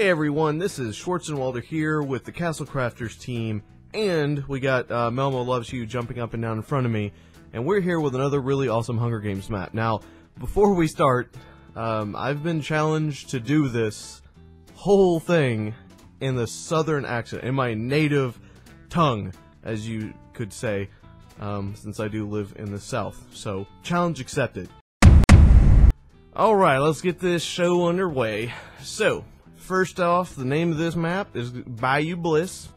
Hey everyone, this is Shwartznwalder here with the Castle Crafters team, and we got Melmo Loves You jumping up and down in front of me, and we're here with another really awesome Hunger Games map. Now, before we start, I've been challenged to do this whole thing in the southern accent, in my native tongue, as you could say, since I do live in the south. So, challenge accepted. Alright, let's get this show underway. So, first off, the name of this map is Bayou Bliss.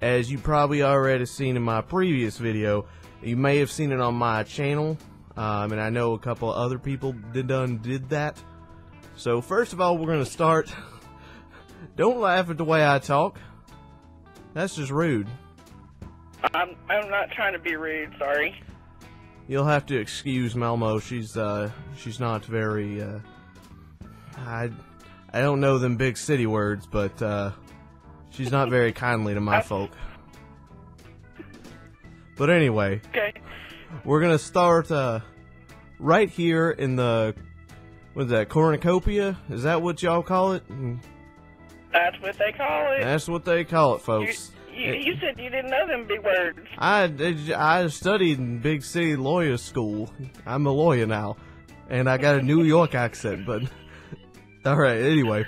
As you probably already seen in my previous video, you may have seen it on my channel, and I know a couple of other people did that. So first of all, we're going to start. Don't laugh at the way I talk. That's just rude. I'm not trying to be rude, sorry. You'll have to excuse Melmo. She's not very, I don't know them big city words, but she's not very kindly to my folk. But anyway, okay. We're gonna start right here in the, what is that, cornucopia? Is that what y'all call it? That's what they call it. That's what they call it, folks. You said you didn't know them big words. I studied in big city lawyer school. I'm a lawyer now, and I got a New York accent, but. Alright, anyway.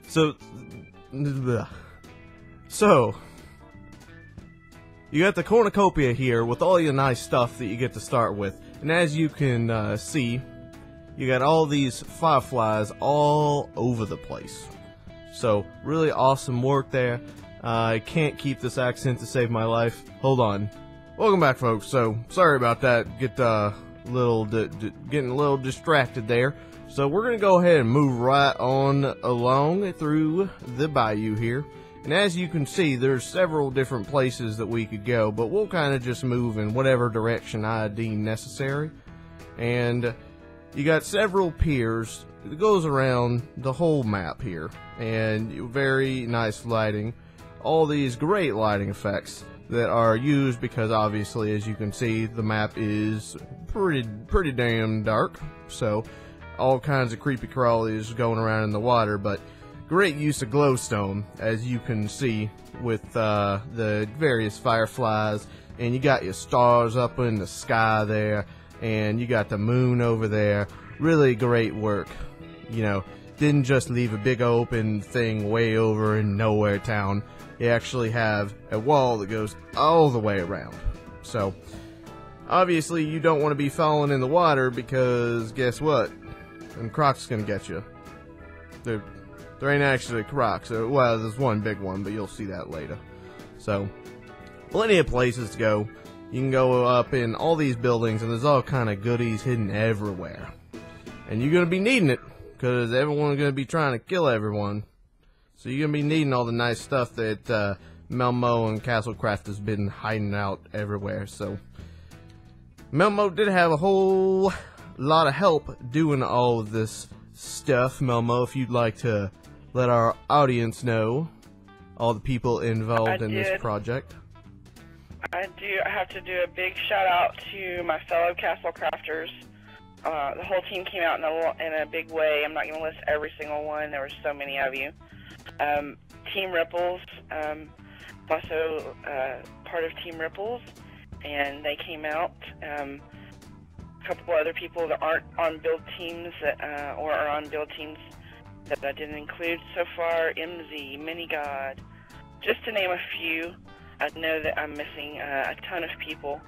So, you got the cornucopia here with all your nice stuff that you get to start with. And as you can see, you got all these fireflies all over the place. So, really awesome work there. I can't keep this accent to save my life. Hold on. Welcome back, folks. So, sorry about that. Getting a little distracted there. So we're going to go ahead and move right on along through the bayou here. And as you can see, there's several different places that we could go, but we'll kind of just move in whatever direction I deem necessary. And you got several piers that goes around the whole map here. And very nice lighting. All these great lighting effects that are used because obviously, as you can see, the map is pretty damn dark. So all kinds of creepy crawlies going around in the water, but great use of glowstone, as you can see with the various fireflies, and you got your stars up in the sky there, and you got the moon over there. Really great work. You know, didn't just leave a big open thing way over in nowhere town. You actually have a wall that goes all the way around. So obviously you don't want to be falling in the water, because guess what? And Croc's gonna get you. There ain't actually Crocs. Well, there's one big one, but you'll see that later. So, plenty of places to go. You can go up in all these buildings, and there's all kind of goodies hidden everywhere. And you're gonna be needing it, because everyone's gonna be trying to kill everyone. So you're gonna be needing all the nice stuff that Melmo and Castle Craft has been hiding out everywhere. So, Melmo did have a whole lot of help doing all of this stuff. Melmo, if you'd like to let our audience know all the people involved in this project. I have to do a big shout out to my fellow Castle Crafters. The whole team came out in a big way. I'm not going to list every single one. There were so many of you. Team Ripples, also part of Team Ripples, and they came out. A couple other people that aren't on build teams or are on build teams that I didn't include so far. MZ, Minigod, just to name a few. I know that I'm missing a ton of people.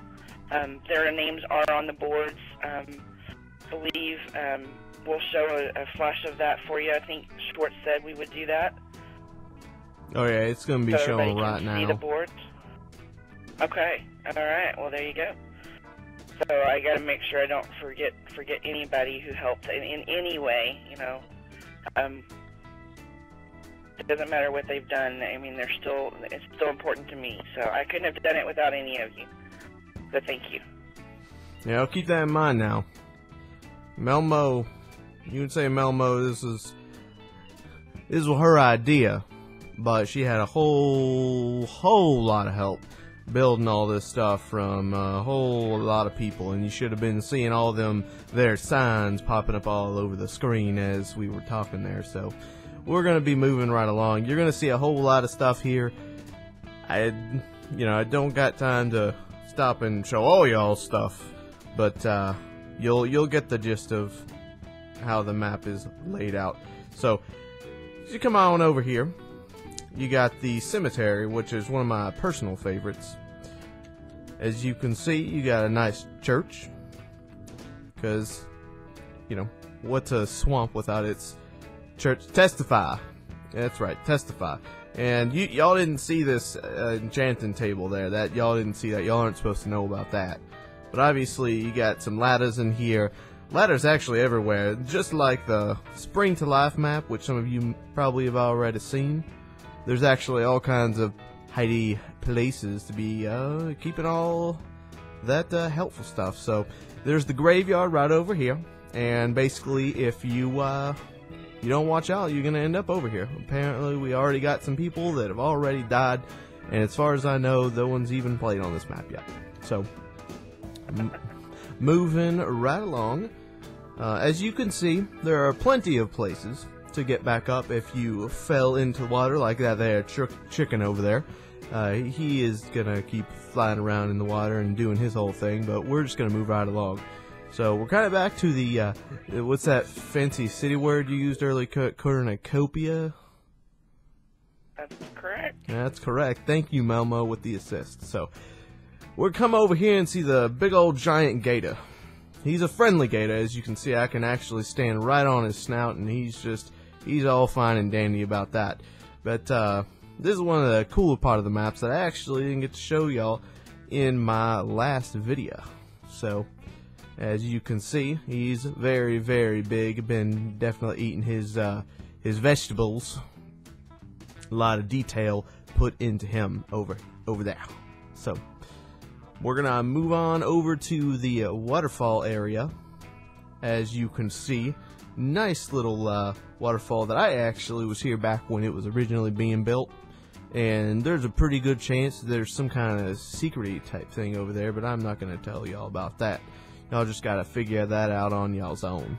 Their names are on the boards. Believe we'll show a flash of that for you. I think Schwartz said we would do that. Oh yeah, it's going to be showing right now. See the boards. Okay. All right. Well, there you go. So I got to make sure I don't forget anybody who helped in any way. You know, it doesn't matter what they've done. I mean, it's still important to me. So I couldn't have done it without any of you. So thank you. Yeah, I'll keep that in mind now. Melmo, you can say Melmo. This was her idea, but she had a whole lot of help building all this stuff from a whole lot of people, and you should have been seeing all their signs popping up all over the screen as we were talking there. So we're gonna be moving right along. You're gonna see a whole lot of stuff here. I don't got time to stop and show all y'all stuff, but you'll get the gist of how the map is laid out. So, as you come on over here, you got the cemetery, which is one of my personal favorites. As you can see, you got a nice church, because, what's a swamp without its church? Testify. That's right, testify. And y'all didn't see this enchanting table there. That y'all didn't see that. Y'all aren't supposed to know about that. But obviously, you got some ladders in here. Ladders actually everywhere, just like the Spring to Life map, which some of you probably have already seen. There's actually all kinds of hidey places to be keeping all that helpful stuff. So there's the graveyard right over here, and basically, if you don't watch out, you're gonna end up over here. Apparently, we already got some people that have already died, and as far as I know, no one's even played on this map yet. So, moving right along, as you can see, there are plenty of places to get back up if you fell into the water like that there chicken over there. He is gonna keep flying around in the water and doing his whole thing, but we're just gonna move right along. So we're kind of back to the, what's that fancy city word you used earlier, cornucopia? That's correct. That's correct. Thank you, Melmo, with the assist. So we'll come over here and see the big old giant gator. He's a friendly gator. As you can see, I can actually stand right on his snout, and he's all fine and dandy about that. But this is one of the cooler part of the maps that I actually didn't get to show y'all in my last video. So, as you can see, he's very, very big. Been definitely eating his vegetables. A lot of detail put into him over there. So, we're gonna move on over to the waterfall area. As you can see, nice little waterfall that I actually was here back when it was originally being built. And there's a pretty good chance there's some kind of secret-y type thing over there, but I'm not gonna tell y'all about that. Y'all just gotta figure that out on y'all's own.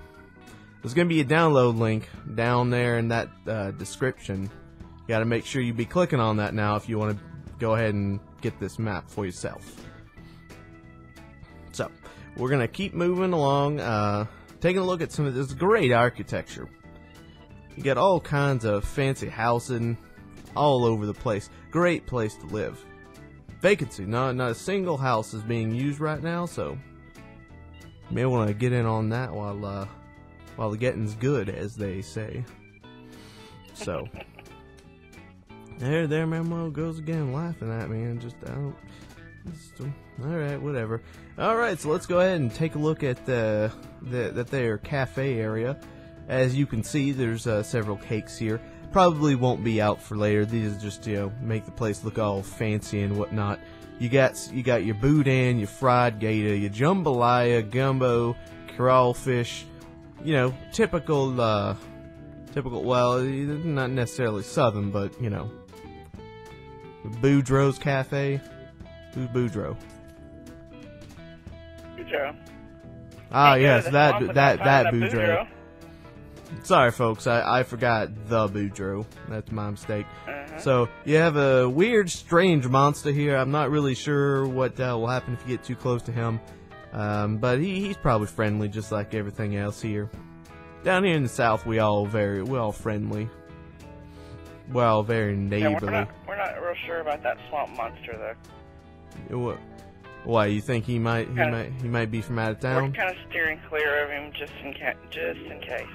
There's gonna be a download link down there in that description. You gotta make sure you be clicking on that now if you want to go ahead and get this map for yourself. So, we're gonna keep moving along, taking a look at some of this great architecture. You got all kinds of fancy housing all over the place. Great place to live. Vacancy, not a single house is being used right now, so you may want to get in on that while the getting's good, as they say. So, there, Melmo goes again, laughing at me, and just alright, whatever. Alright, so let's go ahead and take a look at their cafe area. As you can see, there's several cakes here. Probably won't be out for later. These just, make the place look all fancy and whatnot. You got your boudin, your fried gator, your jambalaya, gumbo, crawfish. Typical, well, not necessarily southern, but, Boudreaux's Cafe. Who's Boudreaux? Boudreaux. Ah, yes, that Boudreaux. Sorry, folks, I forgot the Boudreaux. That's my mistake. So, you have a weird, strange monster here. I'm not really sure what will happen if you get too close to him. But he's probably friendly, just like everything else here. Down here in the south, we're all friendly. We're all very neighborly. Yeah, we're not real sure about that swamp monster, though. Why, you think he might be from out of town? We're kind of steering clear of him just in case.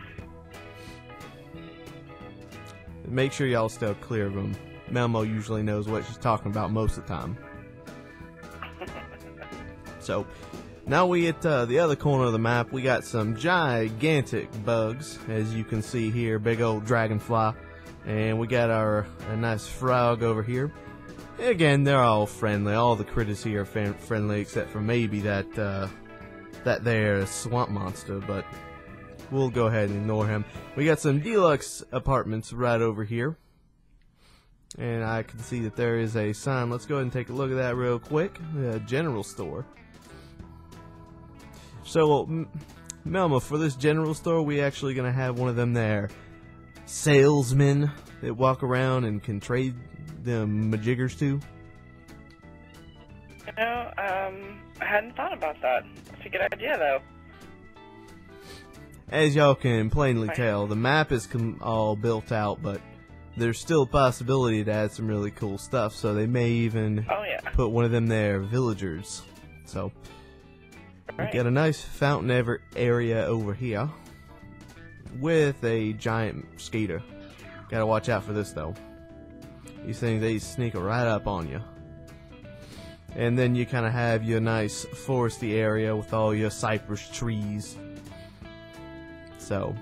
Make sure y'all stay clear of him. Melmo usually knows what she's talking about most of the time. So, now we at the other corner of the map. We got some gigantic bugs, as you can see here. Big old dragonfly. And we got a nice frog over here. Again, they're all friendly. All the critters here are friendly, except for maybe that there swamp monster, but we'll go ahead and ignore him. We got some deluxe apartments right over here. And I can see that there is a sign. Let's go ahead and take a look at that real quick. General store. So, Melmo, for this general store, we actually going to have one of them there salesmen that walk around and can trade them majiggers to? You know, I hadn't thought about that. That's a good idea, though. As y'all can plainly tell, the map is all built out, but there's still a possibility to add some really cool stuff, so they may even put one of them there villagers. So, we got a nice fountain area over here with a giant skater. Gotta watch out for this, though. These things, they sneak right up on you. And then you kind of have your nice foresty area with all your cypress trees. So,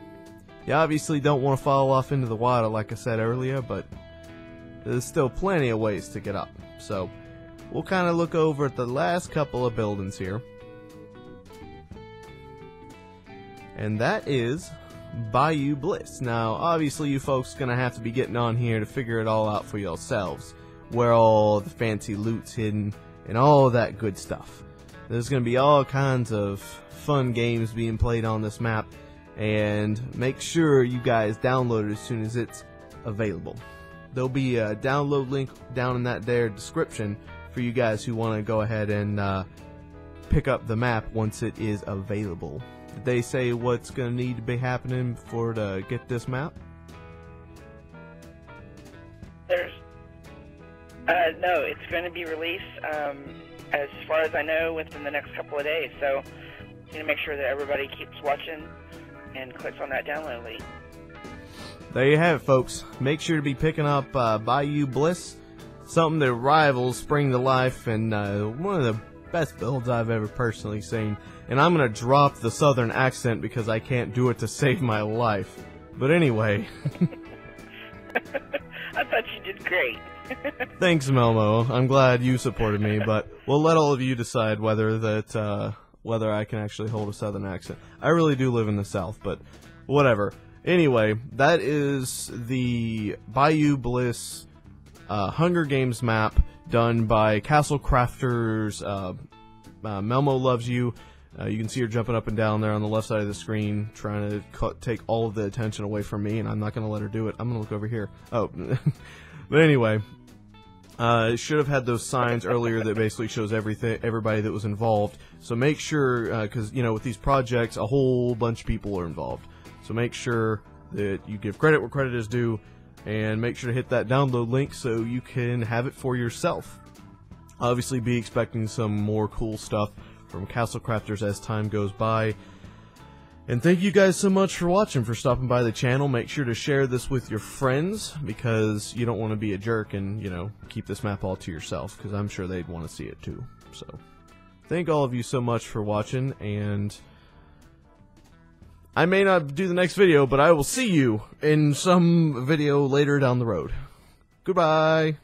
you obviously don't want to fall off into the water like I said earlier, but there's still plenty of ways to get up. So, we'll kind of look over at the last couple of buildings here. And that is Bayou Bliss. Now, obviously you folks are going to have to be getting on here to figure it all out for yourselves. Where all the fancy loot's hidden and all that good stuff. There's going to be all kinds of fun games being played on this map. And make sure you guys download it as soon as it's available. There'll be a download link down in that there description for you guys who want to go ahead and pick up the map once it is available. Did they say what's going to need to be happening for to get this map? No, it's going to be released, as far as I know, within the next couple of days. So, you need to make sure that everybody keeps watching and clicks on that download link. There you have it, folks. Make sure to be picking up Bayou Bliss, something that rivals Spring to Life, and one of the best builds I've ever personally seen. And I'm going to drop the southern accent because I can't do it to save my life. But anyway. I thought you did great. Thanks, Melmo. I'm glad you supported me, but we'll let all of you decide whether I can actually hold a southern accent. I really do live in the South, but whatever. Anyway, that is the Bayou Bliss Hunger Games map done by Castle Crafters. Melmo Loves You. You can see her jumping up and down there on the left side of the screen, trying to take all of the attention away from me, and I'm not going to let her do it. I'm going to look over here. Oh, but anyway, it should have had those signs earlier that basically shows everybody that was involved. So make sure, because you know, with these projects, a whole bunch of people are involved. So make sure that you give credit where credit is due, and make sure to hit that download link so you can have it for yourself. Obviously, be expecting some more cool stuff from Castle Crafters as time goes by. And thank you guys so much for watching, for stopping by the channel. Make sure to share this with your friends, because you don't want to be a jerk and, you know, keep this map all to yourself, because I'm sure they'd want to see it too. So, thank all of you so much for watching, and I may not do the next video, but I will see you in some video later down the road. Goodbye!